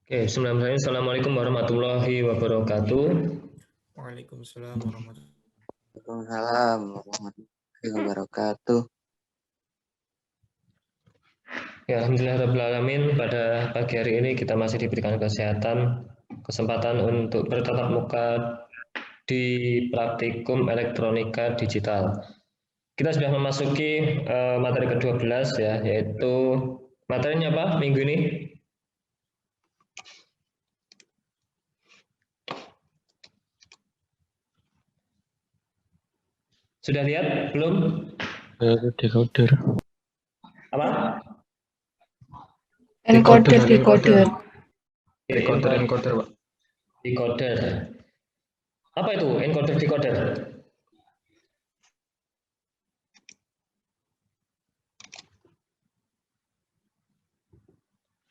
Oke, Assalamualaikum warahmatullahi wabarakatuh. Waalaikumsalam warahmatullahi Waalaikumsalam warahmatullahi wabarakatuh. Ya, alhamdulillahirrahmanirrahim. Pada pagi hari ini kita masih diberikan kesempatan untuk bertatap muka di praktikum elektronika digital. Kita sudah memasuki materi ke-12 ya, yaitu materinya apa minggu ini? Sudah lihat belum? Decoder. Apa? Encoder. Decoder, Pak. Decoder. Apa itu encoder decoder?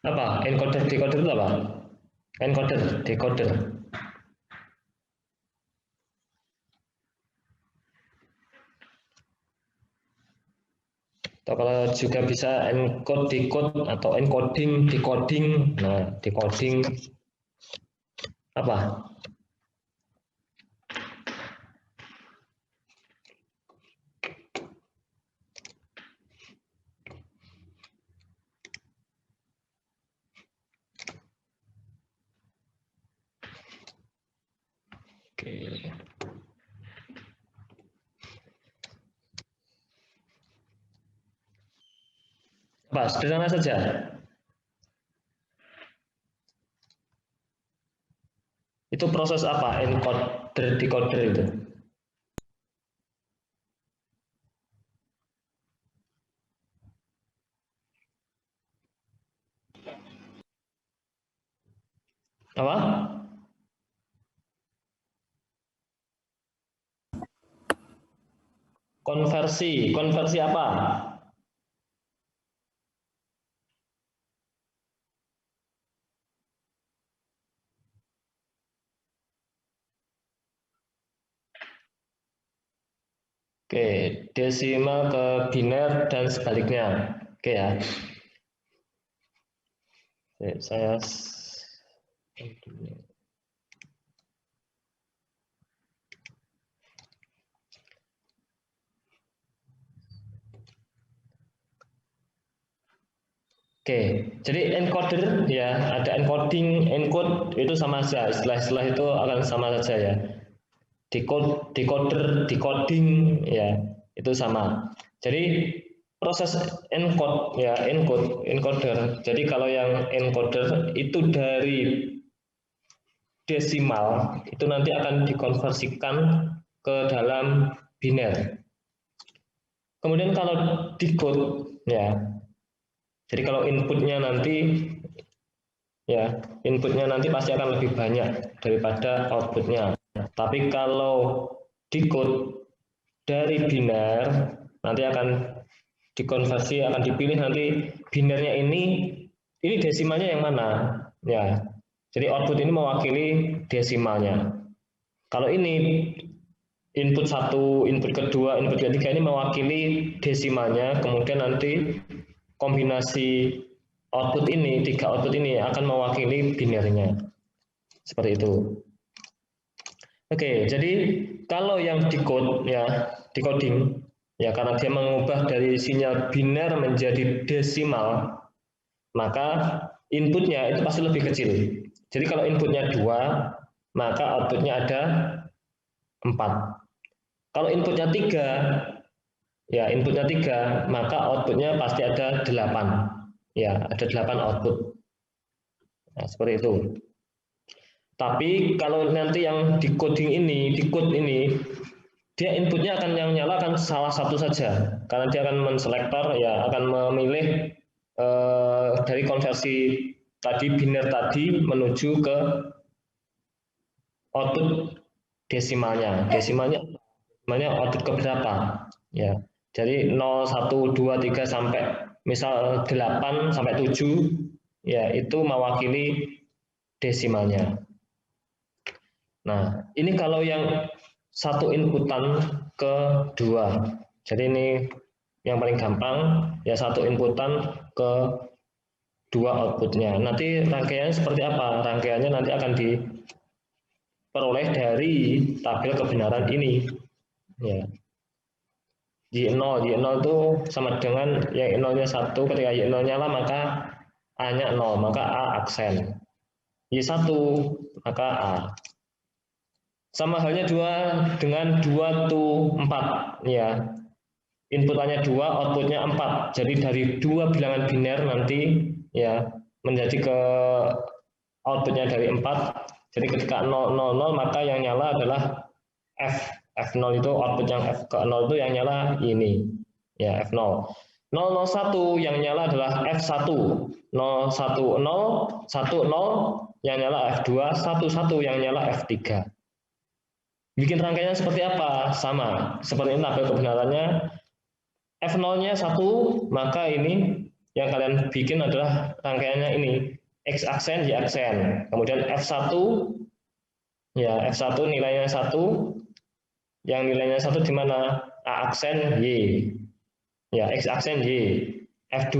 Apa? Encoder decoder itu apa? Encoder decoder. Atau kalau juga bisa encode decode atau encoding decoding. Nah, decoding apa? Oke. Apa? Sederhana saja. Itu proses apa? Encoder decoder itu. Apa? Konversi apa? Oke, desimal ke biner dan sebaliknya. Oke ya. Oke, saya Oke, jadi encoder ya, ada encoding, encode itu sama saja, istilah-istilah itu akan sama saja ya. Decoder, decoding ya, itu sama. Jadi proses encode ya, encoder. Jadi kalau yang encoder itu dari desimal itu nanti akan dikonversikan ke dalam biner. Kemudian kalau decode ya, jadi kalau inputnya nanti pasti akan lebih banyak daripada outputnya. Tapi kalau decode dari biner nanti akan dikonversi, akan dipilih nanti binernya ini desimalnya yang mana ya. Jadi output ini mewakili desimalnya. Kalau ini input 1, input kedua, input ketiga ini mewakili desimalnya, kemudian nanti kombinasi output ini, 3 output ini akan mewakili binernya. Seperti itu. Oke, jadi kalau yang decode ya, decoding ya karena dia mengubah dari sinyal biner menjadi desimal, maka inputnya itu pasti lebih kecil. Jadi kalau inputnya 2, maka outputnya ada 4. Kalau inputnya 3, ya inputnya 3, maka outputnya pasti ada 8. Ya, ada 8 output. Nah, seperti itu. Tapi kalau nanti yang decode ini, dia inputnya akan yang nyala akan salah satu saja, karena dia akan menselektor ya, akan memilih dari konversi tadi biner tadi menuju ke output desimalnya. Desimalnya output ke berapa? Ya. Jadi 0, 1, 2, 3 sampai misal 8 sampai 7 ya itu mewakili desimalnya. Nah, ini kalau yang satu inputan ke 2. Jadi ini yang paling gampang ya, satu inputan ke dua outputnya. Nanti rangkaiannya seperti apa? Rangkaiannya nanti akan diperoleh dari tabel kebenaran ini. Ya. Y0 itu sama dengan yang Y0-nya 1, ketika Y0 nyala maka A-nya 0, maka A aksen. Y1 maka A. Sama halnya dengan 2 to 4 ya. Inputannya 2, outputnya 4. Jadi dari dua bilangan biner nanti ya menjadi ke outputnya dari 4. Jadi ketika 0, 0, 0 maka yang nyala adalah F0 itu output yang F ke 0 itu yang nyala ini. Ya, F0. 001 yang nyala adalah F1. 010, 10 yang nyala F2, 11 yang nyala F3. Bikin rangkaiannya seperti apa? Sama. Seperti ini tabel kebenarannya. F0-nya 1, maka ini yang kalian bikin adalah rangkaiannya ini. X aksen, Y aksen. Kemudian F1, ya F1 nilainya 1, yang nilainya 1 di mana? A aksen, Y. Ya, X aksen, Y. F2,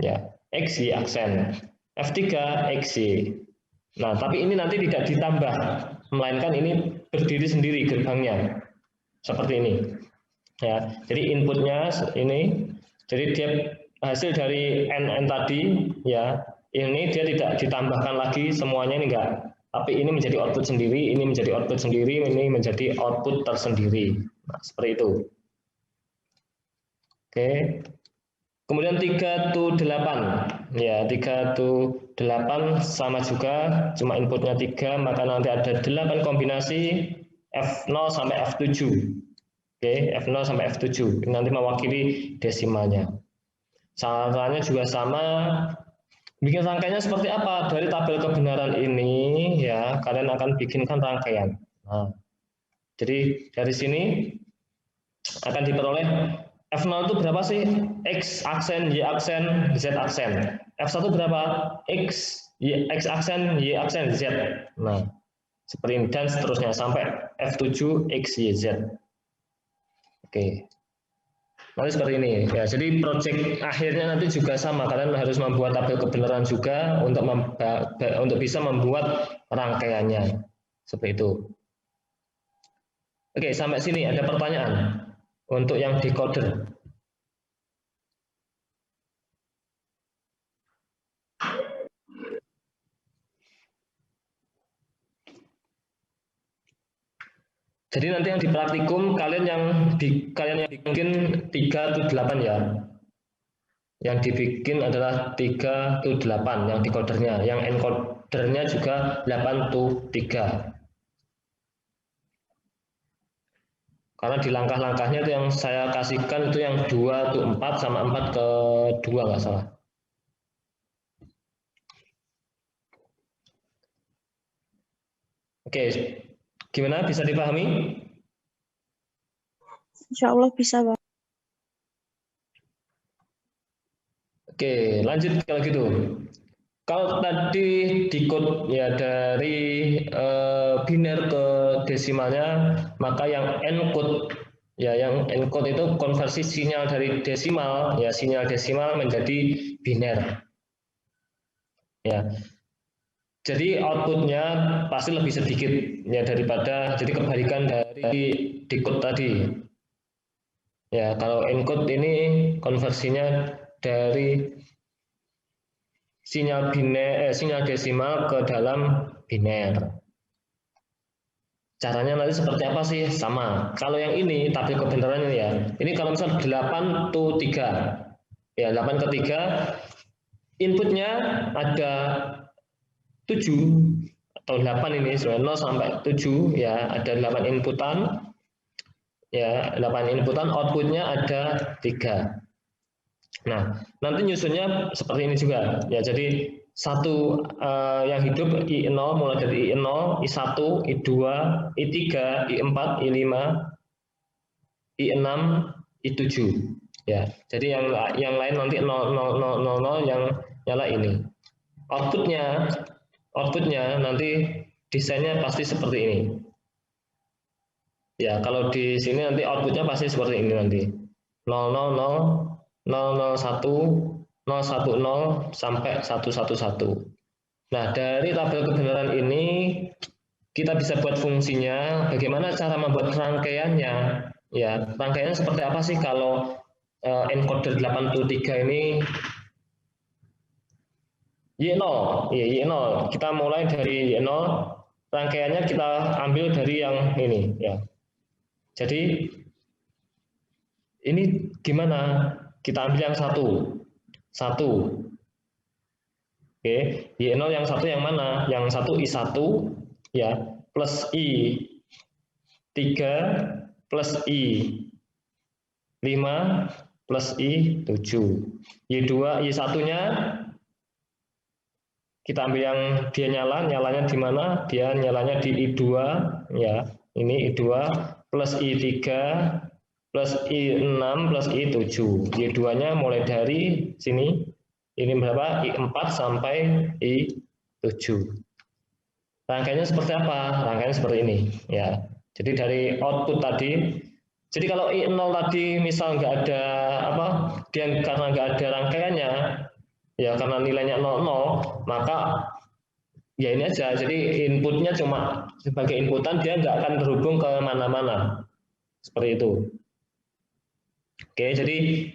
ya X, Y aksen. F3, X, Y. Nah, tapi ini nanti tidak ditambah, melainkan ini berdiri sendiri gerbangnya. Seperti ini. Ya, jadi inputnya ini, jadi dia hasil dari NN tadi, ya, ini dia tidak ditambahkan lagi semuanya ini enggak, tapi ini menjadi output sendiri, ini menjadi output sendiri, ini menjadi output tersendiri. Nah, seperti itu. Oke. Kemudian 3 to 8, ya 3 to 8 sama juga, cuma inputnya 3, maka nanti ada 8 kombinasi F0 sampai F7. Oke, F0 sampai F7 ini nanti mewakili desimalnya. Caranya juga sama. Bikin rangkaiannya seperti apa? Dari tabel kebenaran ini ya kalian akan bikinkan rangkaian. Nah, jadi dari sini akan diperoleh F0 itu berapa sih? X aksen, Y aksen, Z aksen. F1 berapa? X, X aksen, Y aksen, Z. Nah, seperti ini dan seterusnya sampai F7 X, Y, Z. Oke, nanti seperti ini ya. Jadi project akhirnya nanti juga sama. Kalian harus membuat tabel kebenaran juga untuk bisa membuat rangkaiannya seperti itu. Oke, sampai sini ada pertanyaan untuk yang decoder. Jadi nanti yang di praktikum kalian yang bikin 3 to 8 ya. Yang dibikin adalah 3 to 8 yang decodernya, yang encodernya juga 8 to 3. Karena di langkah-langkahnya itu yang saya kasihkan itu yang 2 to 4 sama 4 ke 2 nggak salah. Oke, gimana, bisa dipahami? Insya Allah bisa, Bang. Oke, lanjut kalau gitu. Kalau tadi decode ya dari biner ke desimalnya, maka yang encode ya, yang encode itu konversi sinyal dari desimal ya, sinyal desimal menjadi biner. Ya. Jadi outputnya pasti lebih sedikit ya daripada, jadi kebalikan dari decode tadi. Ya, kalau encode ini konversinya dari sinyal biner, sinyal desimal ke dalam biner. Caranya nanti seperti apa sih? Sama. Kalau yang ini tabel kebenarannya ya. Ini kalau misal 8 to 3. Ya, 8 ke 3 inputnya ada 7 atau 8 ini, 0 sampai 7 ya, ada 8 inputan. Ya, 8 inputan, outputnya ada 3. Nah, nanti nyusunnya seperti ini juga. Ya, jadi satu yang hidup I0 mulai dari I0, I1, I2, I3, I4, I5, I6, I7. Ya, jadi yang lain nanti 0, 0, 0, 0, 0 yang nyala ini. Outputnya nanti desainnya pasti seperti ini. Ya, kalau di sini nanti outputnya pasti seperti ini nanti. 000, 001, 002, 010 sampai 111. Nah, dari tabel kebenaran ini kita bisa buat fungsinya, bagaimana cara membuat rangkaiannya. Ya, rangkaiannya seperti apa sih kalau encoder 83 ini Y0, ya Y0. Kita mulai dari Y0, rangkaiannya kita ambil dari yang ini ya. Jadi ini gimana? Kita ambil yang satu. Oke, Y0 yang satu yang mana? Yang satu I1 ya, plus I3 plus I5 plus I7. Y2, Y1-nya kita ambil yang dia nyalanya di mana? Dia nyalanya di I2 ya. Ini I2 plus I3 plus I6 plus I7. Y2-nya mulai dari sini. Ini berapa? I4 sampai I7. Rangkaiannya seperti apa? Rangkaiannya seperti ini ya. Jadi dari output tadi, jadi kalau I0 tadi misal nggak ada apa, dia karena nggak ada rangkaiannya, ya karena nilainya 00, maka ya ini aja. Jadi inputnya cuma sebagai inputan, dia nggak akan terhubung ke mana-mana. Seperti itu. Oke, jadi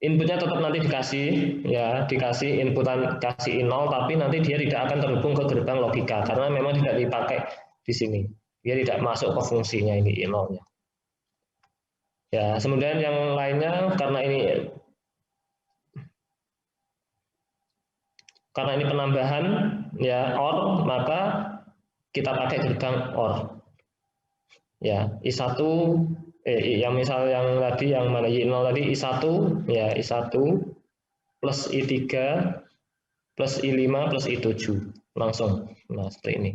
inputnya tetap nanti dikasih ya, dikasih inputan kasih 0, tapi nanti dia tidak akan terhubung ke gerbang logika karena memang tidak dipakai di sini. Dia tidak masuk ke fungsinya ini 0-nya. Ya, kemudian yang lainnya karena ini penambahan ya OR, maka kita pakai gerbang OR. Ya, I1 yang misal yang tadi yang mana Y0 tadi I1 ya, I1 plus I3 plus I5 plus I7 langsung. Nah, seperti ini.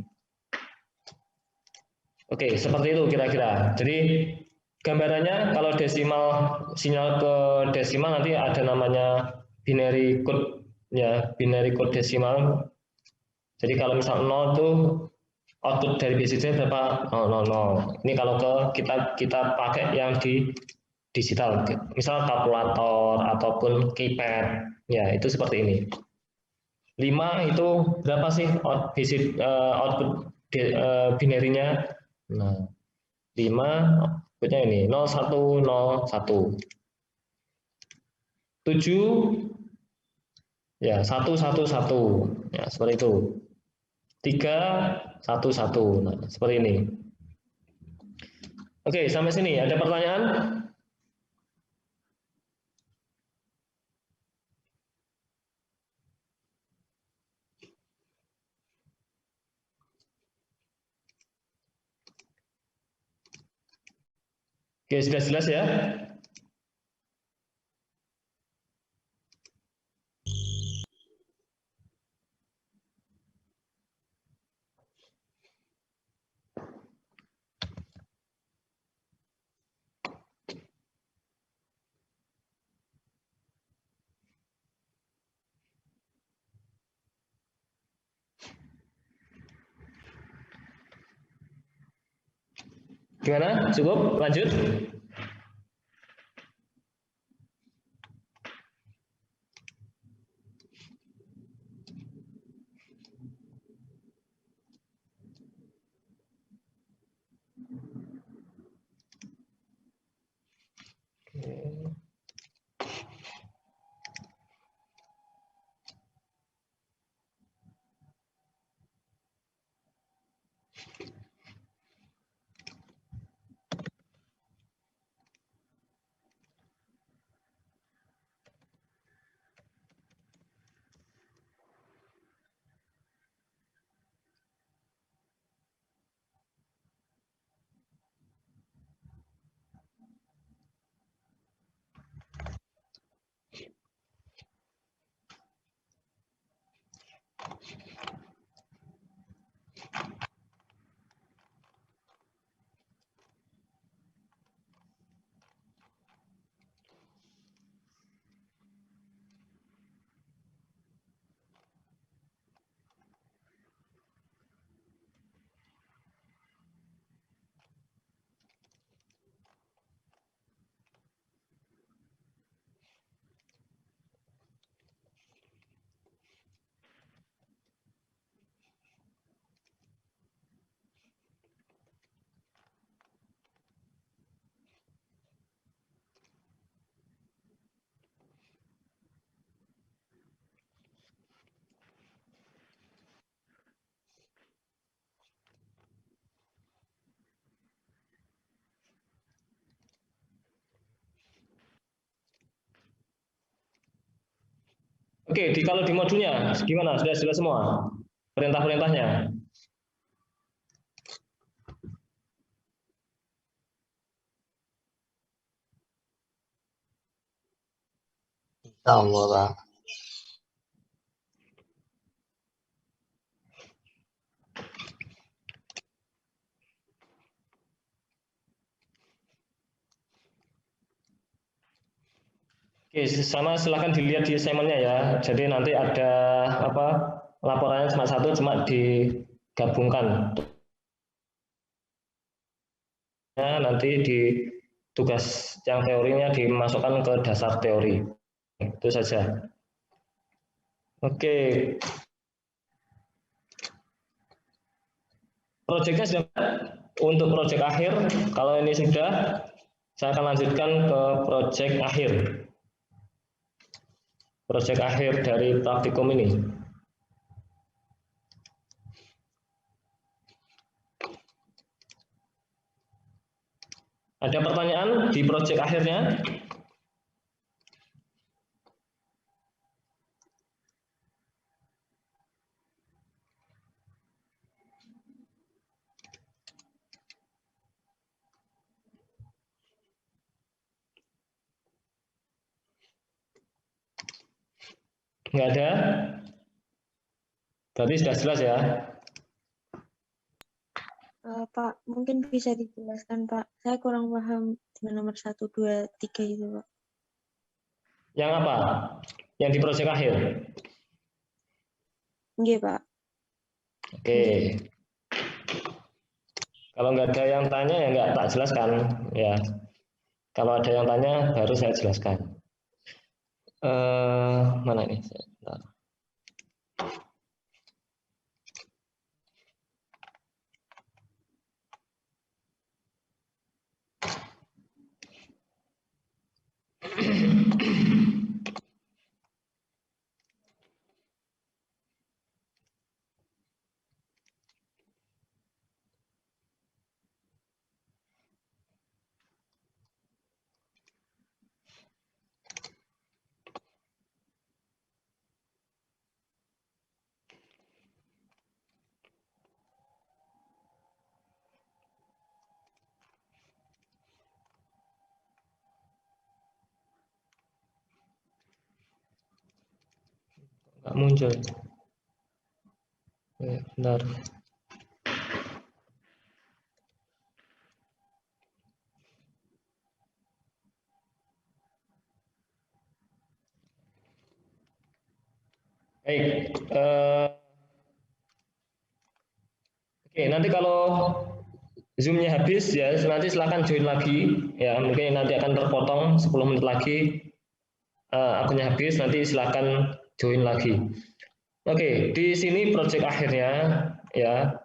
Oke, seperti itu kira-kira. Jadi gambarannya kalau desimal, sinyal ke desimal nanti ada namanya binary code ya, binary code desimal. Jadi kalau misal 0 itu output dari BCD berapa? 000. Ini kalau kita pakai yang di digital, misal kalkulator ataupun keypad, ya itu seperti ini. 5 itu berapa sih output binary-nya? Nah, 5 outputnya ini 0101. 7 ya 111 ya seperti itu. 311. Nah, seperti ini. Oke, sampai sini ada pertanyaan? Oke, sudah jelas ya? Gimana? Cukup? Lanjut? Oke, kalau di modulnya gimana? Sudah jelas semua perintah-perintahnya? Allah, Pak. Oke, sama silahkan dilihat di assignment-nya ya. Jadi nanti ada apa laporannya cuma satu, cuma digabungkan. Nanti di tugas yang teorinya dimasukkan ke dasar teori. Itu saja. Oke. Proyeknya sudah untuk proyek akhir. Kalau ini sudah, saya akan lanjutkan ke proyek akhir. Proyek akhir dari praktikum ini. Ada pertanyaan di proyek akhirnya? Nggak ada? Berarti sudah jelas ya? Pak, mungkin bisa dijelaskan, Pak. Saya kurang paham dengan nomor 1, 2, 3 itu, Pak. Yang apa? Yang di proyek akhir? Nggih, Pak. Oke. Kalau nggak ada yang tanya ya nggak tak jelaskan ya. Kalau ada yang tanya baru saya jelaskan. Mana ini? Bentar. Nggak muncul. Bentar. Baik. Oke, nanti kalau Zoom-nya habis ya nanti silahkan join lagi ya. Mungkin nanti akan terpotong 10 menit lagi akunnya habis, nanti silahkan join lagi. Oke, di sini proyek akhirnya ya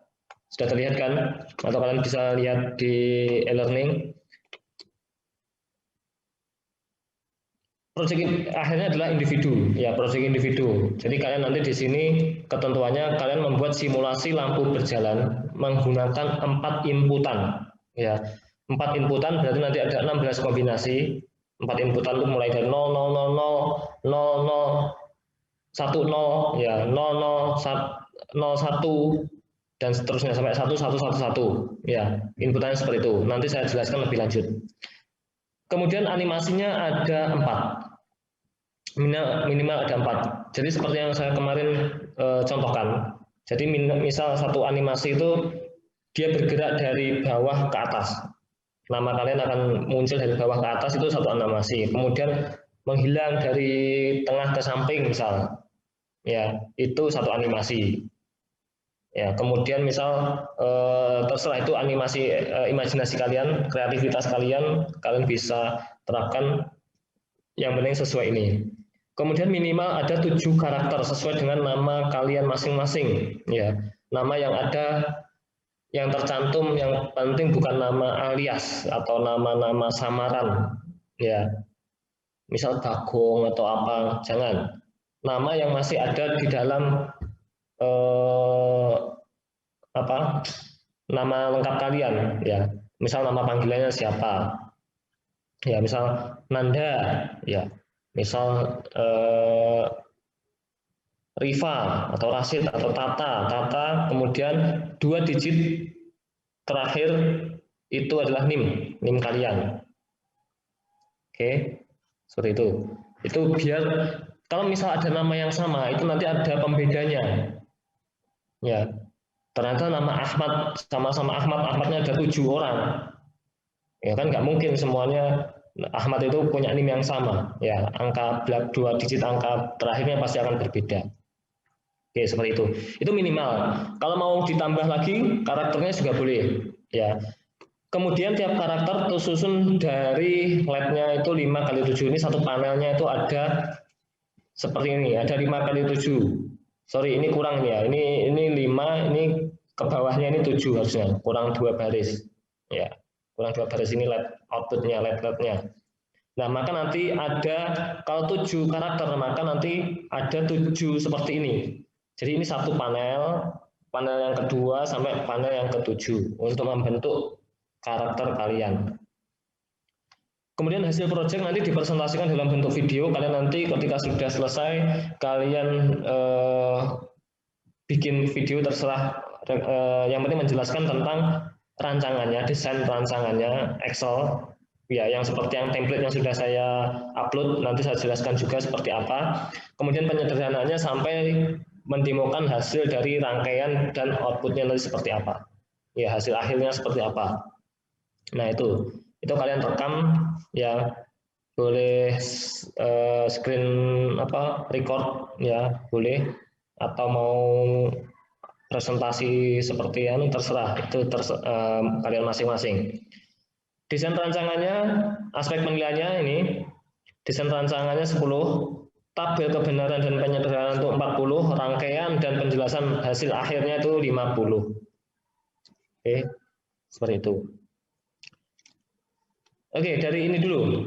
sudah terlihat kan, atau kalian bisa lihat di e-learning. Proyek akhirnya adalah individu, ya proyek individu. Jadi kalian nanti di sini ketentuannya kalian membuat simulasi lampu berjalan menggunakan 4 inputan, ya 4 inputan berarti nanti ada 16 kombinasi. 4 inputan itu mulai dari 0, 0, 0, 0, 0, 0, 10 ya 00 01 dan seterusnya sampai 1111 ya inputannya seperti itu. Nanti saya jelaskan lebih lanjut. Kemudian animasinya ada 4, minimal ada 4. Jadi seperti yang saya kemarin contohkan. Jadi misal satu animasi itu dia bergerak dari bawah ke atas. Nama kalian akan muncul dari bawah ke atas, itu satu animasi. Kemudian menghilang dari tengah ke samping misal, ya itu satu animasi. Ya kemudian misal terserah itu animasi imajinasi kalian, kreativitas kalian bisa terapkan yang penting sesuai ini. Kemudian minimal ada 7 karakter sesuai dengan nama kalian masing-masing. Ya, nama yang ada yang tercantum yang penting bukan nama alias atau nama-nama samaran. Ya, misal Bagong atau apa, jangan. Nama yang masih ada di dalam nama lengkap kalian. Ya, misal nama panggilannya siapa. Ya, misal Nanda. Ya, misal Rifa atau Rasid atau Tata, kemudian 2 digit terakhir itu adalah NIM kalian. Oke, seperti itu. Itu biar kalau misal ada nama yang sama, itu nanti ada pembedanya. Ya, ternyata nama Ahmad sama-sama Ahmadnya ada 7 orang. Ya kan nggak mungkin semuanya Ahmad itu punya NIM yang sama. Ya, angka 2 digit angka terakhirnya pasti akan berbeda. Oke, seperti itu. Itu minimal. Kalau mau ditambah lagi, karakternya juga boleh. Ya. Kemudian tiap karakter tersusun dari LED-nya itu 5x7. Ini satu panelnya itu ada seperti ini, ada 5x7. Sorry, ini kurang ya. Ini 5, ini ke bawahnya ini 7 harusnya. Kurang 2 baris. Ya, kurang 2 baris ini LED outputnya, LED-nya. Nah, maka nanti ada, kalau 7 karakter, maka nanti ada 7 seperti ini. Jadi ini satu panel yang kedua sampai panel yang ke-7 untuk membentuk karakter kalian. Kemudian hasil proyek nanti dipresentasikan dalam bentuk video. Kalian nanti ketika sudah selesai, kalian bikin video terserah. Yang penting menjelaskan tentang rancangannya, desain rancangannya, Excel. Ya, yang seperti yang template yang sudah saya upload, nanti saya jelaskan juga seperti apa. Kemudian penyederhanaannya sampai mendemokan hasil dari rangkaian dan outputnya nanti seperti apa. Ya, hasil akhirnya seperti apa. Nah, itu kalian rekam ya, boleh screen record ya, boleh, atau mau presentasi seperti ini terserah, itu kalian masing-masing. Desain rancangannya, aspek penilaiannya ini, desain rancangannya 10, tabel kebenaran dan penyederhanaan untuk 40, rangkaian dan penjelasan hasil akhirnya itu 50. Oke, seperti itu. Oke, dari ini dulu.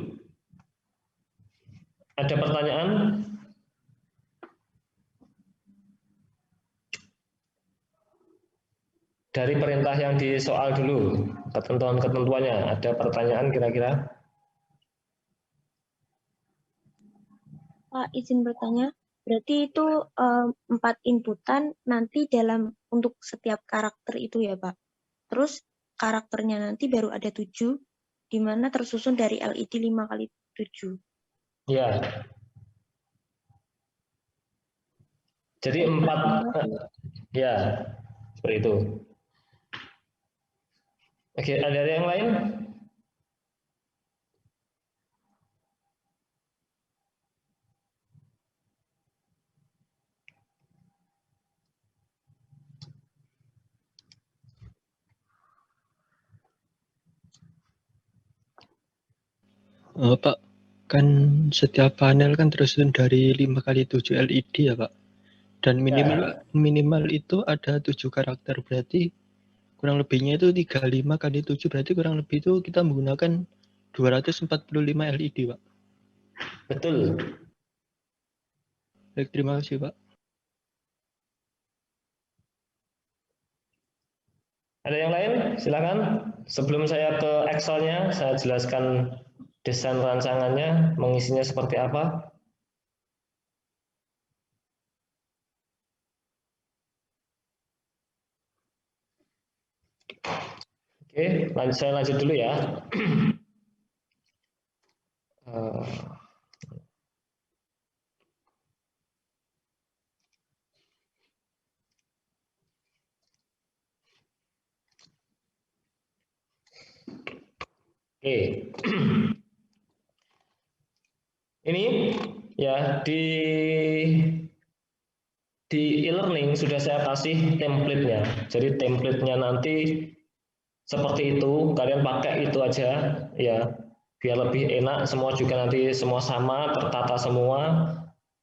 Ada pertanyaan? Dari perintah yang di soal dulu, ketentuan-ketentuannya, ada pertanyaan kira-kira? Pak, izin bertanya, berarti itu 4 inputan nanti untuk setiap karakter itu ya Pak? Terus karakternya nanti baru ada 7, di mana tersusun dari LED 5x7. Ya. Jadi 4, ya, seperti itu. Oke, ada yang lain? Pak, kan setiap panel kan tersusun dari 5x7 LED ya Pak. Dan minimal itu ada 7 karakter, berarti kurang lebihnya itu 35x7, berarti kurang lebih itu kita menggunakan 245 LED Pak. Betul. Baik, terima kasih Pak. Ada yang lain? Silakan. Sebelum saya ke Excel-nya, saya jelaskan desain rancangannya, mengisinya seperti apa. Oke, saya lanjut dulu ya. Oke. Ini ya di e-learning sudah saya kasih template-nya. Jadi template-nya nanti seperti itu, kalian pakai itu aja ya, biar lebih enak. Semua juga nanti semua sama, tertata semua.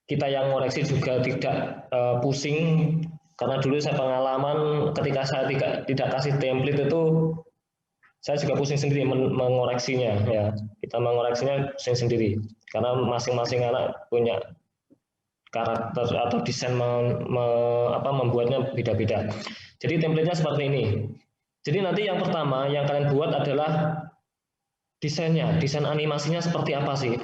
Kita yang ngoreksi juga tidak pusing, karena dulu saya pengalaman ketika saya tidak kasih template itu, saya juga pusing sendiri mengoreksinya ya. Kita mengoreksinya pusing sendiri karena masing-masing anak punya karakter atau desain membuatnya beda-beda. Jadi template-nya seperti ini. Jadi nanti yang pertama yang kalian buat adalah desainnya, desain animasinya seperti apa sih?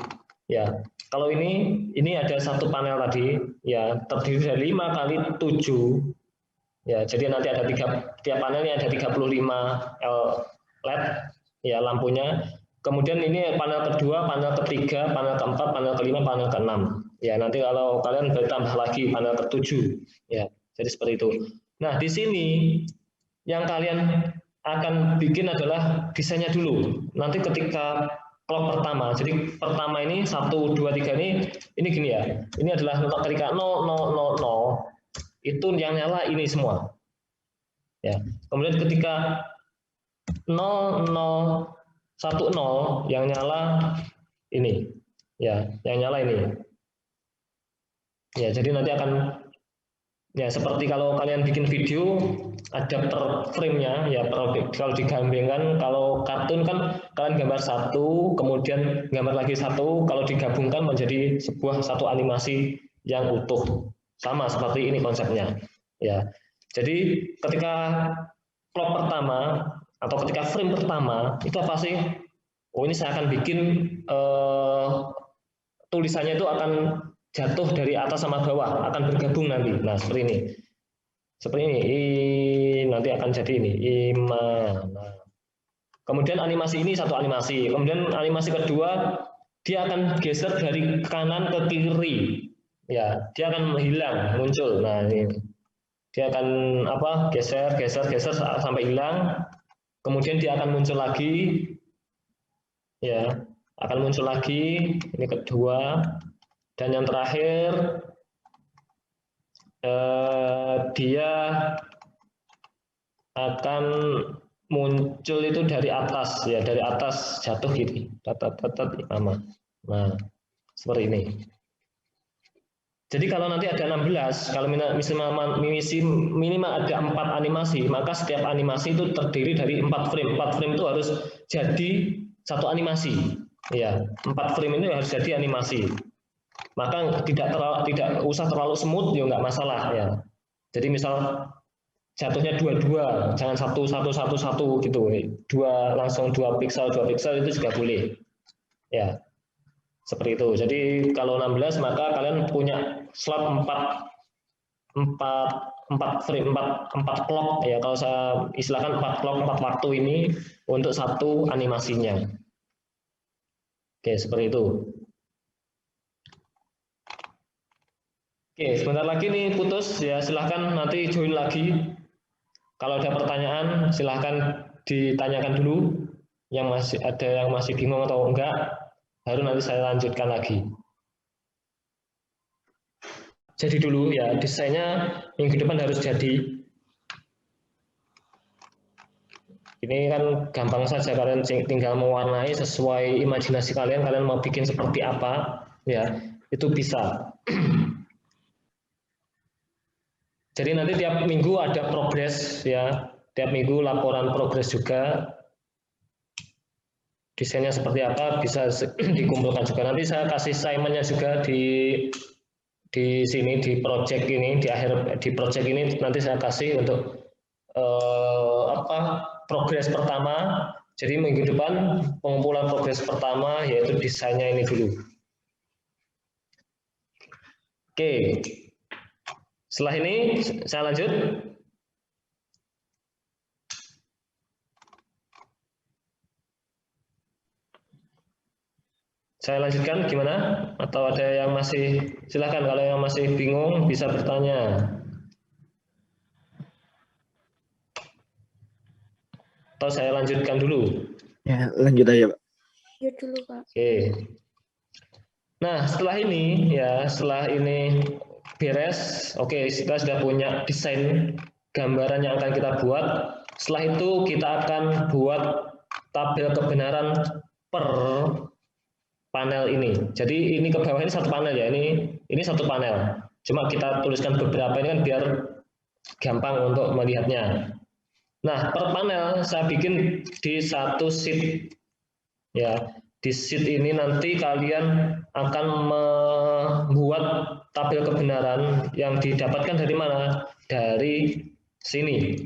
Ya, Kalau ini ada satu panel tadi, ya terdiri dari 5 kali 7. Ya, jadi nanti ada tiap panelnya ada 35 LED ya lampunya. Kemudian ini panel kedua, panel ketiga, panel keempat, panel kelima, panel keenam. Ya, nanti kalau kalian bertambah lagi panel ketujuh. Ya, jadi seperti itu. Nah, di sini yang kalian akan bikin adalah desainnya dulu. Nanti ketika clock pertama, jadi pertama ini 1, 2, 3 ini gini ya. Ini adalah ketika 0000 itu yang nyala ini semua. Ya. Kemudian ketika 0010 yang nyala ini. Ya, yang nyala ini. Ya, jadi nanti akan ya seperti kalau kalian bikin video ada per frame-nya ya, kalau digambingkan, kalau kartun kan kalian gambar satu, kemudian gambar lagi satu, kalau digabungkan menjadi satu animasi yang utuh. Sama seperti ini konsepnya. Ya. Jadi ketika clock pertama atau ketika frame pertama itu apa sih? Oh, ini saya akan bikin tulisannya itu akan jatuh dari atas sama bawah, akan bergabung nanti. Nah, seperti ini. Seperti ini. Nanti akan jadi ini. Imana. Kemudian animasi ini satu animasi. Kemudian animasi kedua dia akan geser dari kanan ke kiri. Ya, dia akan hilang, muncul. Nah, ini. Dia akan geser sampai hilang. Kemudian dia akan muncul lagi. Ya, akan muncul lagi. Ini kedua. Dan yang terakhir dia akan muncul itu dari atas ya, dari atas jatuh gitu. Nah, seperti ini. Jadi kalau nanti ada 16, kalau minimal ada 4 animasi, maka setiap animasi itu terdiri dari 4 frame. 4 frame itu harus jadi satu animasi. Ya, 4 frame ini harus jadi animasi. Maka tidak usah terlalu smooth ya, nggak masalah ya. Jadi misal jatuhnya 2 jangan 1 gitu. Langsung 2 piksel itu juga boleh. Ya. Seperti itu. Jadi kalau 16 maka kalian punya slot 4 frame, 4 clock ya, kalau saya istilahkan 4 clock, 4 waktu ini untuk satu animasinya. Oke, seperti itu. Oke, sebentar lagi nih putus ya, silahkan nanti join lagi. Kalau ada pertanyaan silahkan ditanyakan dulu, yang masih bingung atau enggak, baru nanti saya lanjutkan lagi. Jadi dulu ya, desainnya minggu depan harus jadi. Ini kan gampang saja, kalian tinggal mewarnai sesuai imajinasi kalian mau bikin seperti apa, ya itu bisa. Jadi nanti tiap minggu ada progres ya, tiap minggu laporan progres juga. Desainnya seperti apa bisa dikumpulkan juga. Nanti saya kasih assignment-nya juga di sini di project ini, di project ini nanti saya kasih untuk progres pertama. Jadi minggu depan pengumpulan progres pertama yaitu desainnya ini dulu. Oke. Setelah ini saya lanjut. Saya lanjutkan gimana? Atau ada yang masih, silahkan kalau yang masih bingung bisa bertanya. Atau saya lanjutkan dulu? Ya, lanjut aja, Pak. Lanjut dulu, Pak. Oke. Nah, setelah ini beres, oke, kita sudah punya desain gambaran yang akan kita buat. Setelah itu kita akan buat tabel kebenaran per panel ini. Jadi ini ke bawah ini satu panel ya, ini satu panel. Cuma kita tuliskan beberapa ini kan biar gampang untuk melihatnya. Nah, per panel saya bikin di satu sheet. Ya, di sheet ini nanti kalian akan membuat tabel kebenaran yang didapatkan dari mana? Dari sini.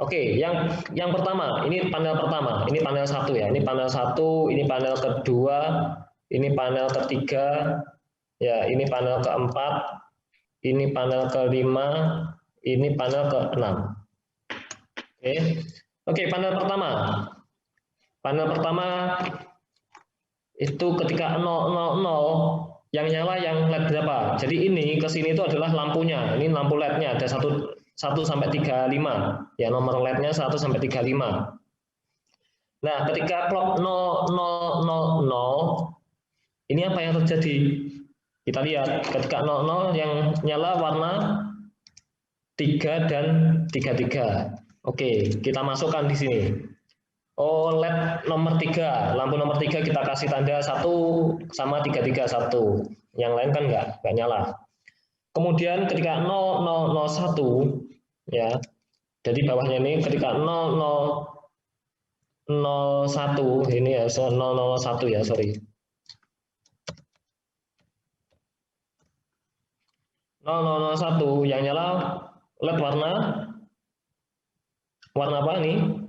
Oke, yang pertama, ini panel pertama, ini panel 1 ya, ini panel 1, ini panel kedua, ini panel ketiga, ya ini panel keempat, ini panel kelima, ini panel keenam. Oke, panel pertama. Panel pertama itu ketika 000 yang nyala yang LED berapa? Jadi ini ke sini itu adalah lampunya. Ini lampu LED-nya ada 1 sampai 35. Ya, nomor LED-nya 1 sampai 35. Nah, ketika clock 0000 ini apa yang terjadi? Kita lihat ketika 00 yang nyala warna 3 dan 33. Oke, kita masukkan di sini. Oh, LED nomor 3, lampu nomor 3 kita kasih tanda 1 sama 331. Yang lain kan nggak nyala. Kemudian ketika 0001, ya, jadi bawahnya ini ketika 0001, ini ya 001 ya, sorry. 0001 yang nyala LED warna apa ini?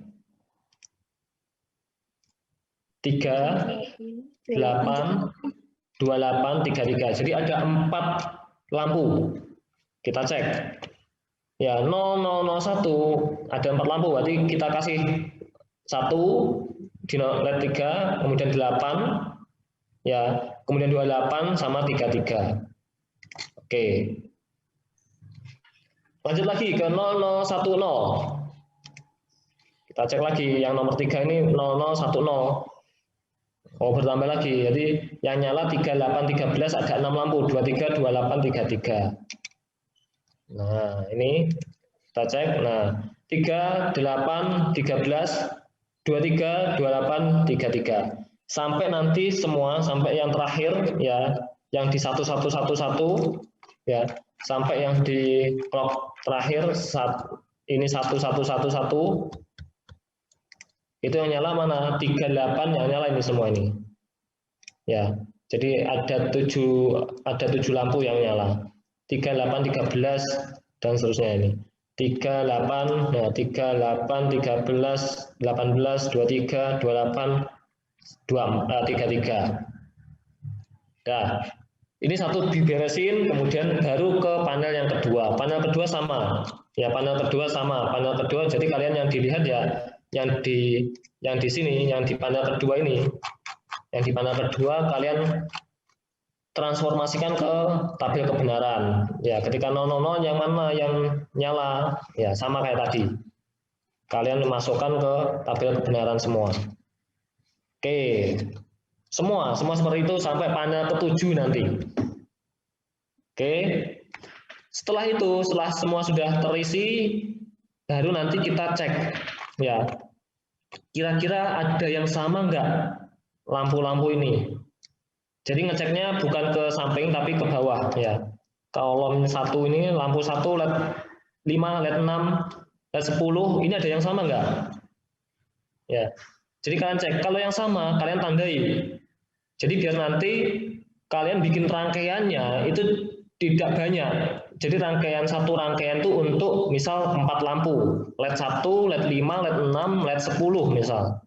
3, 8, 28, 33. Jadi ada 4 lampu. Kita cek. Ya, 0001 ada 4 lampu. Berarti kita kasih 1 di LED 3, kemudian 8, ya, kemudian 28 sama 33. Oke. Lanjut lagi ke 0010. Kita cek lagi yang nomor 3 ini 0010. Oh, bertambah lagi. Jadi yang nyala 38, 13 ada 6 lampu, 23, 28, 33. Nah, ini kita cek. Nah, 3, 8, 13, 23, 28, 33. Sampai nanti semua, sampai yang terakhir, ya, yang di 1111, ya, sampai yang di clock terakhir, ini 1111, itu yang nyala mana? 38 yang nyala ini semua ini. Ya, jadi ada 7 lampu yang nyala. 38, 13 dan seterusnya ini. 38, nah 38, 13, 18, 23, 28, 33. Nah, ini satu diberesin, kemudian baru ke panel yang kedua. Panel kedua sama. Ya, panel kedua sama. Panel kedua jadi kalian yang dilihat ya yang di sini, yang di panel kedua ini, yang di panel kedua kalian transformasikan ke tabel kebenaran. Ya, ketika 00 yang mana yang nyala, ya sama kayak tadi. Kalian masukkan ke tabel kebenaran semua. Oke, semua seperti itu sampai panel ke-7 nanti. Oke, setelah itu, setelah semua sudah terisi, baru nanti kita cek. Ya, kira-kira ada yang sama nggak lampu-lampu ini? Jadi ngeceknya bukan ke samping tapi ke bawah ya. Kolom 1 ini lampu 1 LED 5, LED 6, LED 10 ini ada yang sama nggak? Ya. Jadi kalian cek kalau yang sama kalian tandai. Jadi biar nanti kalian bikin rangkaiannya itu tidak banyak. Jadi satu rangkaian itu untuk misal 4 lampu, LED 1, LED 5, LED 6, LED 10 misal.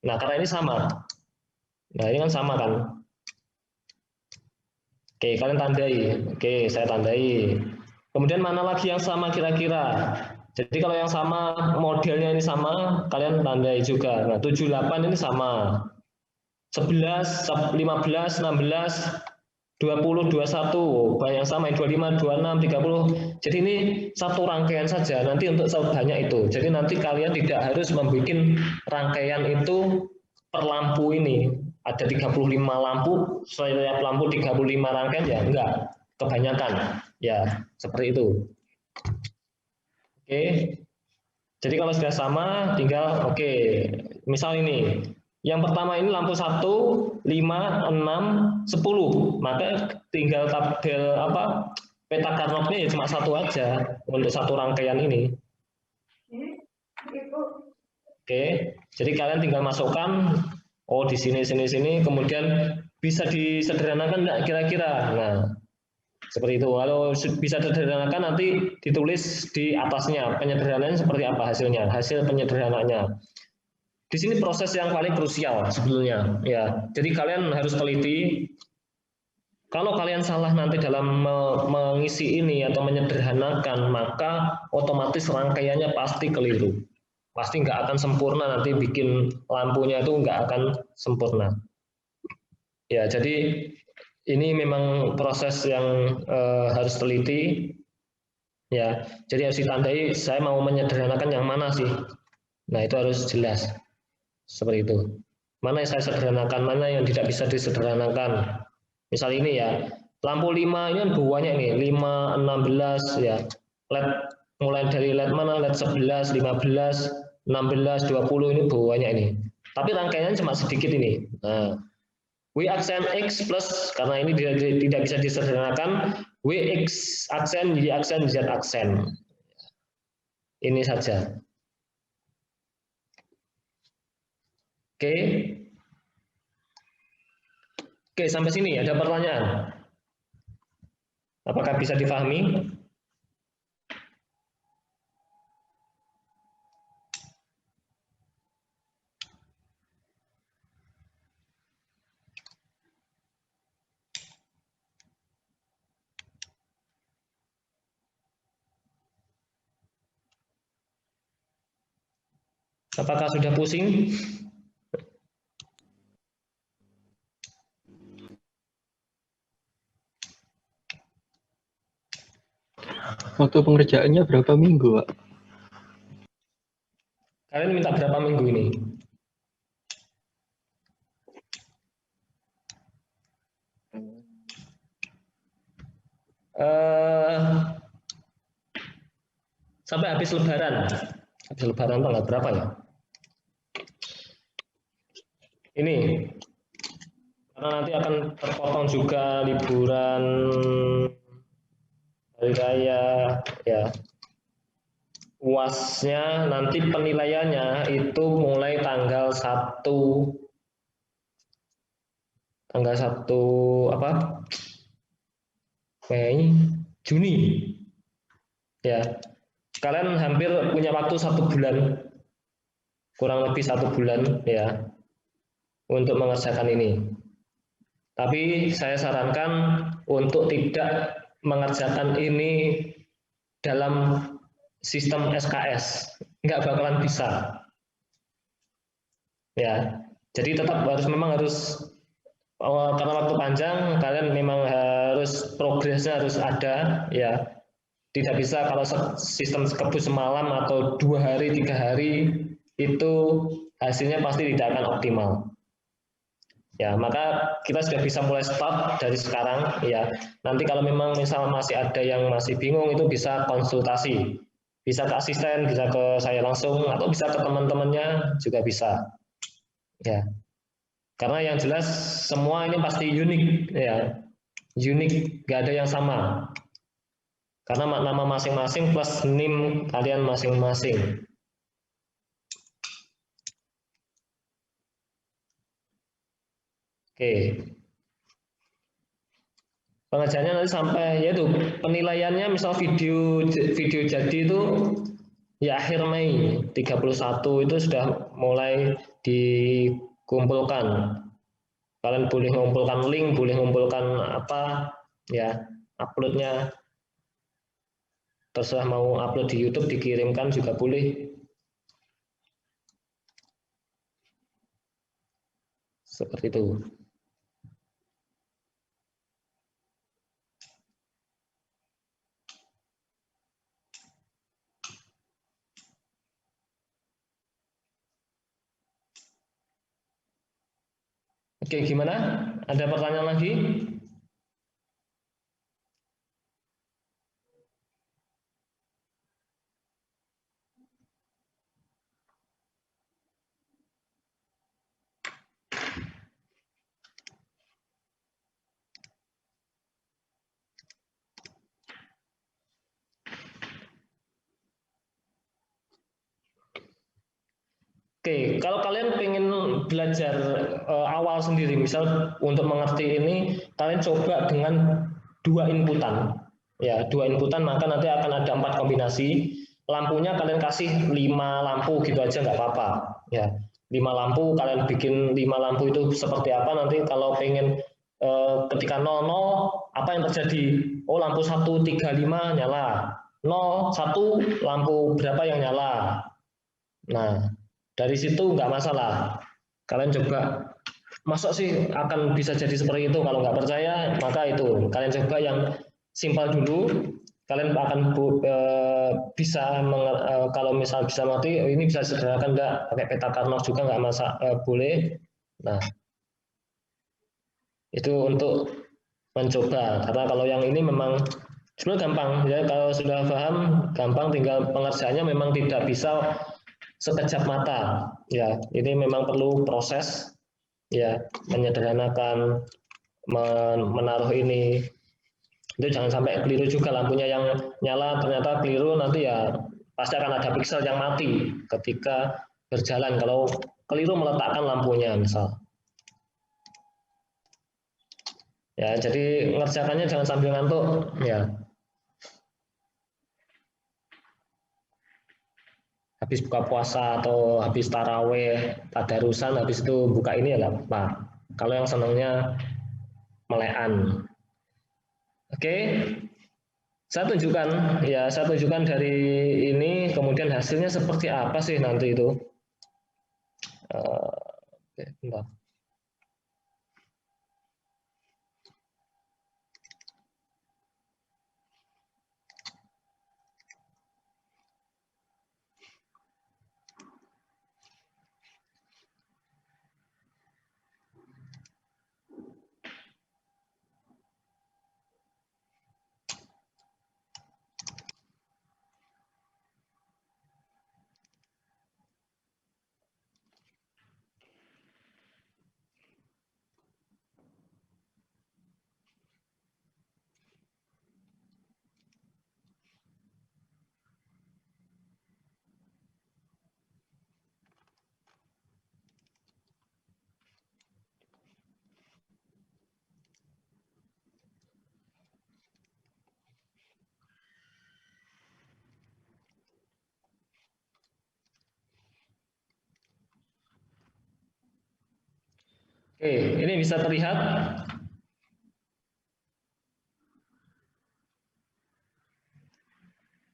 Nah, karena ini sama. Nah, ini kan sama kan? Oke, kalian tandai. Oke, saya tandai. Kemudian mana lagi yang sama kira-kira? Jadi kalau yang sama, modelnya ini sama, kalian tandai juga. Nah, 78 ini sama. 11, 15, 16, 20, 21, banyak sama, 25, 26, 30. Jadi ini satu rangkaian saja, nanti untuk sebanyak itu. Jadi nanti kalian tidak harus membuat rangkaian itu per lampu ini. Ada 35 lampu, setiap lampu 35 rangkaian, ya enggak, kebanyakan. Ya, seperti itu. Oke. Jadi kalau sudah sama, tinggal oke. Misal ini. Yang pertama ini lampu 1, 5, 6, 10. Maka tinggal tabel peta Carnot-nya ya cuma satu aja untuk satu rangkaian ini. Oke, jadi kalian tinggal masukkan di sini, kemudian bisa disederhanakan enggak kira-kira. Nah, seperti itu. Kalau bisa disederhanakan nanti ditulis di atasnya penyederhanaannya seperti apa hasilnya, hasil penyederhanaannya. Di sini proses yang paling krusial sebetulnya, ya. Jadi kalian harus teliti. Kalau kalian salah nanti dalam mengisi ini atau menyederhanakan, maka otomatis rangkaiannya pasti keliru. Pasti nggak akan sempurna, nanti bikin lampunya itu nggak akan sempurna. Ya, jadi ini memang proses yang harus teliti. Ya, jadi harus ditandai saya mau menyederhanakan yang mana sih. Nah, itu harus jelas. Seperti itu. Mana yang saya sederhanakan, mana yang tidak bisa disederhanakan. Misal ini ya, lampu 5 ini kan banyak nih, 5, 16 ya. LED mulai dari LED mana? LED 11, 15, 16, 20 ini banyak ini. Tapi rangkaiannya cuma sedikit ini. Nah, W aksen X plus karena ini tidak bisa disederhanakan, W X aksen, Y aksen, Z aksen. Ini saja. Oke. Oke, sampai sini ada pertanyaan. Apakah bisa difahami? Apakah sudah pusing? Waktu pengerjaannya berapa minggu, Pak? Kalian minta berapa minggu ini? Sampai habis Lebaran. Habis Lebaran tanggal berapa ya? Ini karena nanti akan terpotong juga liburan hari raya ya. UASnya nanti penilaiannya itu mulai tanggal 1 apa? Mei, Juni. Ya. Kalian hampir punya waktu 1 bulan. Kurang lebih 1 bulan ya untuk mengerjakan ini. Tapi saya sarankan untuk tidak mengerjakan ini dalam sistem SKS, nggak bakalan bisa. Ya, jadi tetap memang harus karena waktu panjang, kalian memang harus progresnya harus ada, ya. Tidak bisa kalau sistem kebut semalam atau 2 hari, 3 hari itu hasilnya pasti tidak akan optimal. Ya, maka kita sudah bisa mulai start dari sekarang ya. Nanti kalau memang misal masih ada yang masih bingung itu bisa konsultasi. Bisa ke asisten, bisa ke saya langsung atau bisa ke teman-temannya juga bisa. Ya. Karena yang jelas semua ini pasti unik ya. Unik, nggak ada yang sama. Karena nama masing-masing plus NIM kalian masing-masing. Oke. Pengerjaannya nanti sampai yaitu penilaiannya misal video jadi itu ya akhir Mei 31 itu sudah mulai dikumpulkan. Kalian boleh mengumpulkan link, boleh mengumpulkan apa ya, uploadnya. Terserah mau upload di YouTube dikirimkan juga boleh. Seperti itu. Oke, gimana? Ada pertanyaan lagi? Oke, kalau kalian pengen belajar awal sendiri, misal untuk mengerti ini, kalian coba dengan 2 inputan. Ya, 2 inputan, maka nanti akan ada 4 kombinasi. Lampunya kalian kasih 5 lampu gitu aja nggak apa-apa. Ya, lampu, kalian bikin 5 lampu itu seperti apa nanti kalau pengen ketika 00 apa yang terjadi? Oh, lampu 135 nyala. 01 lampu berapa yang nyala. Nah, dari situ nggak masalah. Kalian coba, masuk sih akan bisa jadi seperti itu. Kalau nggak percaya, maka itu kalian coba yang simpel dulu. Kalian akan bisa kalau misal bisa mati, ini bisa sederhanakan enggak pakai peta Karnoff juga nggak masalah, boleh. Nah, itu untuk mencoba, karena kalau yang ini memang sebenarnya gampang ya, kalau sudah paham gampang, tinggal pengerjaannya memang tidak bisa sekejap mata ya, ini memang perlu proses ya, menyederhanakan, menaruh ini itu jangan sampai keliru juga, lampunya yang nyala ternyata keliru, nanti ya pasti akan ada piksel yang mati ketika berjalan kalau keliru meletakkan lampunya misal. Ya, jadi mengerjakannya jangan sambil ngantuk ya. Habis buka puasa atau habis taraweh, tadarusan, habis itu buka ini ya nggak apa. Kalau yang senangnya melekan. Oke, saya tunjukkan ya, saya tunjukkan dari ini, kemudian hasilnya seperti apa sih nanti itu. Oke, bentar. Oke, ini bisa terlihat.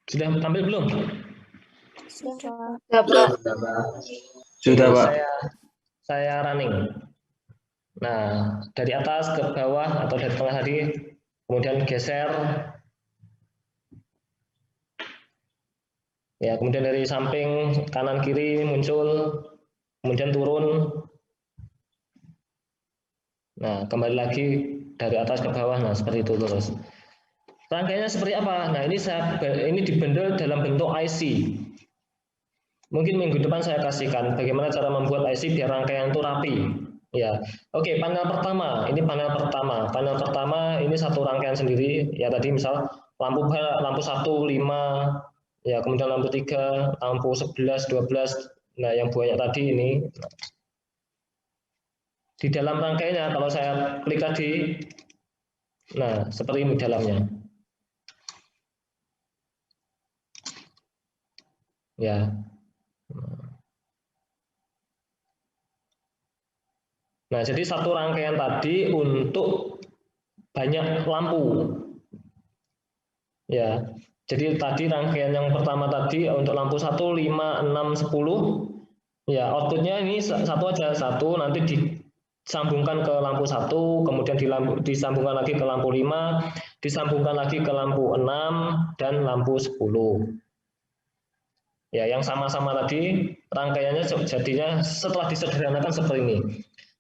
Sudah tampil belum? Sudah, Pak. Pak. Saya running. Nah, dari atas ke bawah atau dari tengah tadi, kemudian geser. Ya, kemudian dari samping kanan kiri muncul, kemudian turun. Nah, kembali lagi dari atas ke bawah. Nah, seperti itu terus. Rangkaiannya seperti apa? Nah, ini dibendel dalam bentuk IC. Mungkin minggu depan saya kasihkan bagaimana cara membuat IC biar rangkaian itu rapi. Ya, oke. Panel pertama, ini panel pertama. Panel pertama ini satu rangkaian sendiri. Ya, tadi misal lampu 1, 5, ya, kemudian lampu 3, lampu 11, 12. Nah, yang banyak tadi ini. Di dalam rangkaiannya, kalau saya klik tadi, nah, seperti ini dalamnya. Ya. Nah, jadi satu rangkaian tadi untuk banyak lampu. Ya. Jadi tadi rangkaian yang pertama tadi untuk lampu 1, 5, 6, 10. Ya, outputnya ini satu aja, satu, nanti disambungkan ke lampu 1, kemudian disambungkan lagi ke lampu 5, disambungkan lagi ke lampu 6 dan lampu 10. Ya, yang sama-sama tadi rangkaiannya jadinya setelah disederhanakan seperti ini.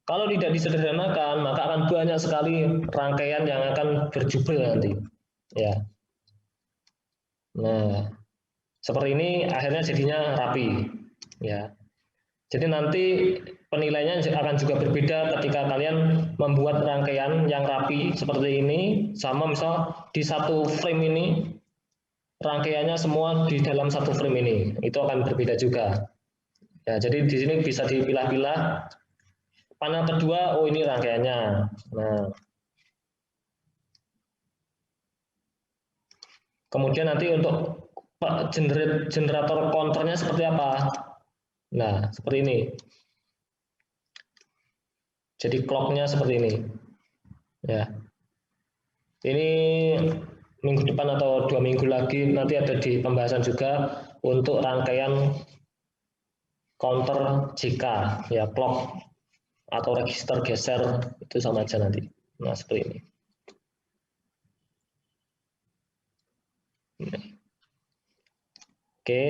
Kalau tidak disederhanakan, maka akan banyak sekali rangkaian yang akan berjubel nanti. Ya. Nah, seperti ini akhirnya jadinya rapi. Ya. Jadi nanti penilaiannya akan juga berbeda ketika kalian membuat rangkaian yang rapi seperti ini, sama misal di satu frame ini rangkaiannya semua di dalam satu frame ini, itu akan berbeda juga. Ya, jadi di sini bisa dipilah-pilah. Panel kedua, oh ini rangkaiannya. Nah, kemudian nanti untuk generator counternya seperti apa? Nah, seperti ini. Jadi clock-nya seperti ini. Ya. Ini minggu depan atau 2 minggu lagi nanti ada di pembahasan juga untuk rangkaian counter JK, ya clock atau register geser itu sama aja nanti. Nah, seperti ini. Oke.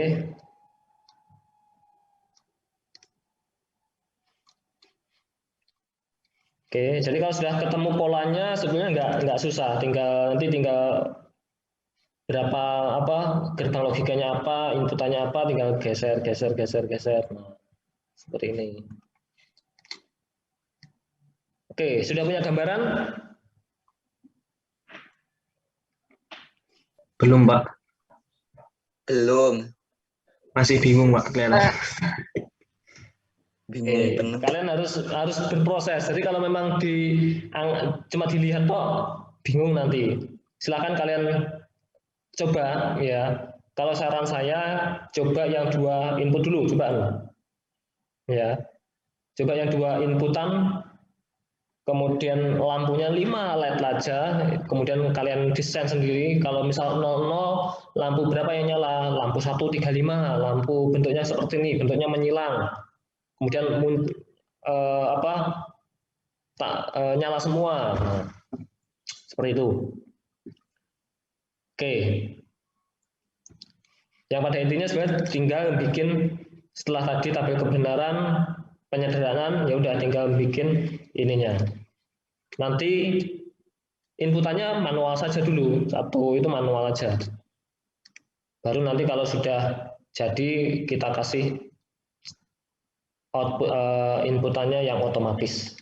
Oke, jadi kalau sudah ketemu polanya sebenarnya nggak susah, tinggal berapa apa gerbang logikanya apa, inputannya apa, tinggal geser geser geser geser. Nah, seperti ini. Oke, sudah punya gambaran? Belum, Pak. Belum. Masih bingung, Pak. Kelihatan. Bingung Oke, bener. kalian harus berproses. Jadi kalau memang cuma dilihat kok bingung nanti. Silakan kalian coba ya. Kalau saran saya coba yang 2 input dulu, coba ya. Coba yang 2 inputan, kemudian lampunya 5 LED aja, kemudian kalian desain sendiri. Kalau misal 00, lampu berapa yang nyala? Lampu 135, lampu bentuknya seperti ini, bentuknya menyilang. Kemudian nyala semua. Nah, seperti itu. Oke. Yang pada intinya sebenarnya tinggal bikin setelah tadi tabel kebenaran, penyederhanaan, ya udah tinggal bikin ininya. Nanti inputannya manual saja dulu, satu itu manual aja. Baru nanti kalau sudah jadi kita kasih output inputannya yang otomatis.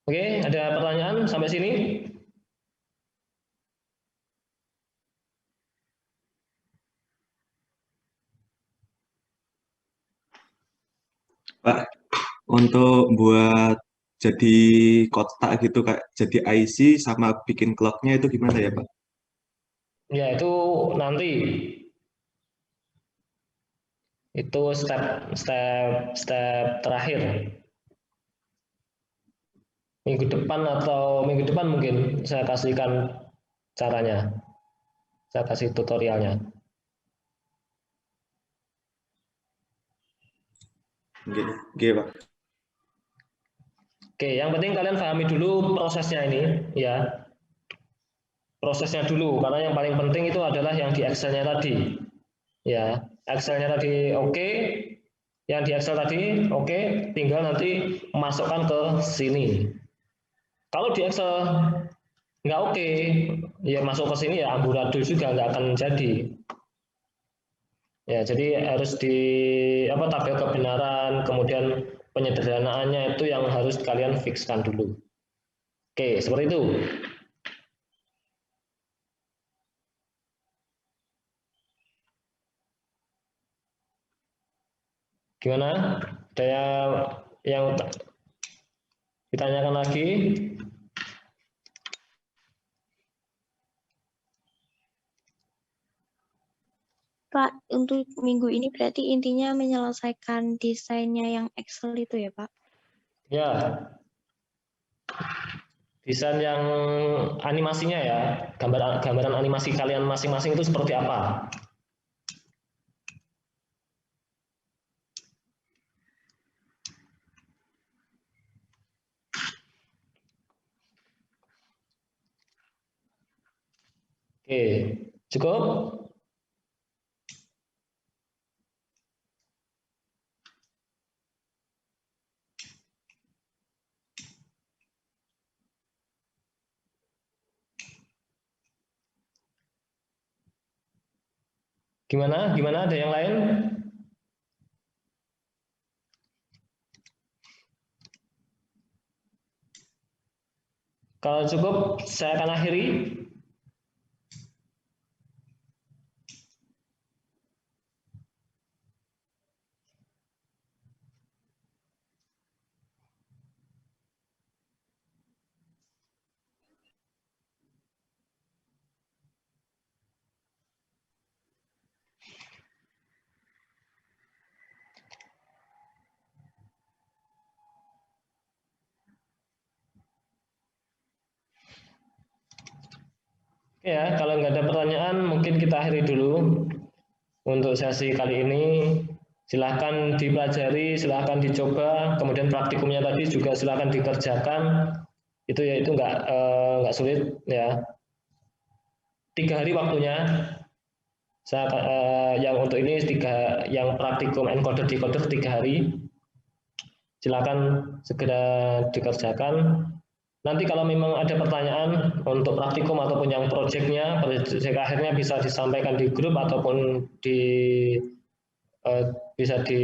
Oke, ada pertanyaan sampai sini? Pak, untuk buat jadi kotak gitu, Kak, jadi IC sama bikin clock-nya itu gimana ya, Pak? Ya, itu nanti. Itu step terakhir. Minggu depan mungkin saya kasihkan caranya. Saya kasih tutorialnya. Oke, Pak. Oke, yang penting kalian pahami dulu prosesnya ini, ya. Prosesnya dulu, karena yang paling penting itu adalah yang di Excel-nya tadi. Ya, Excel-nya tadi oke, yang di Excel tadi oke, tinggal nanti masukkan ke sini. Kalau di Excel nggak oke, ya masuk ke sini ya amburadul juga nggak akan jadi. Ya, jadi harus di tabel kebenaran, kemudian penyederhanaannya itu yang harus kalian fixkan dulu. Oke, seperti itu. Gimana? Ada yang ditanyakan lagi? Pak, untuk minggu ini berarti intinya menyelesaikan desainnya yang Excel itu ya, Pak? Ya, desain yang animasinya ya, gambaran animasi kalian masing-masing itu seperti apa? Oke, cukup? Gimana? Gimana? Ada yang lain? Kalau cukup, saya akan akhiri. Ya, kalau nggak ada pertanyaan, mungkin kita akhiri dulu untuk sesi kali ini. Silahkan dipelajari, silahkan dicoba, kemudian praktikumnya tadi juga silahkan dikerjakan. Itu ya itu nggak sulit ya. 3 hari waktunya. Yang untuk ini yang praktikum encoder decoder 3 hari. Silakan segera dikerjakan. Nanti kalau memang ada pertanyaan untuk praktikum ataupun yang proyeknya, proyek akhirnya bisa disampaikan di grup ataupun bisa di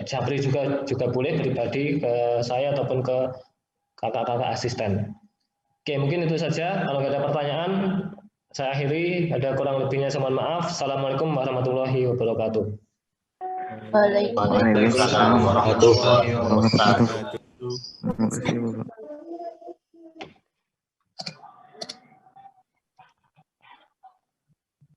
japri juga boleh pribadi ke saya ataupun ke kakak-kakak asisten. Oke, mungkin itu saja. Kalau nggak ada pertanyaan, saya akhiri. Ada kurang lebihnya saya mohon maaf. Assalamualaikum warahmatullahi wabarakatuh. Waalaikumsalam Waalaikumsalam warahmatullahi wabarakatuh.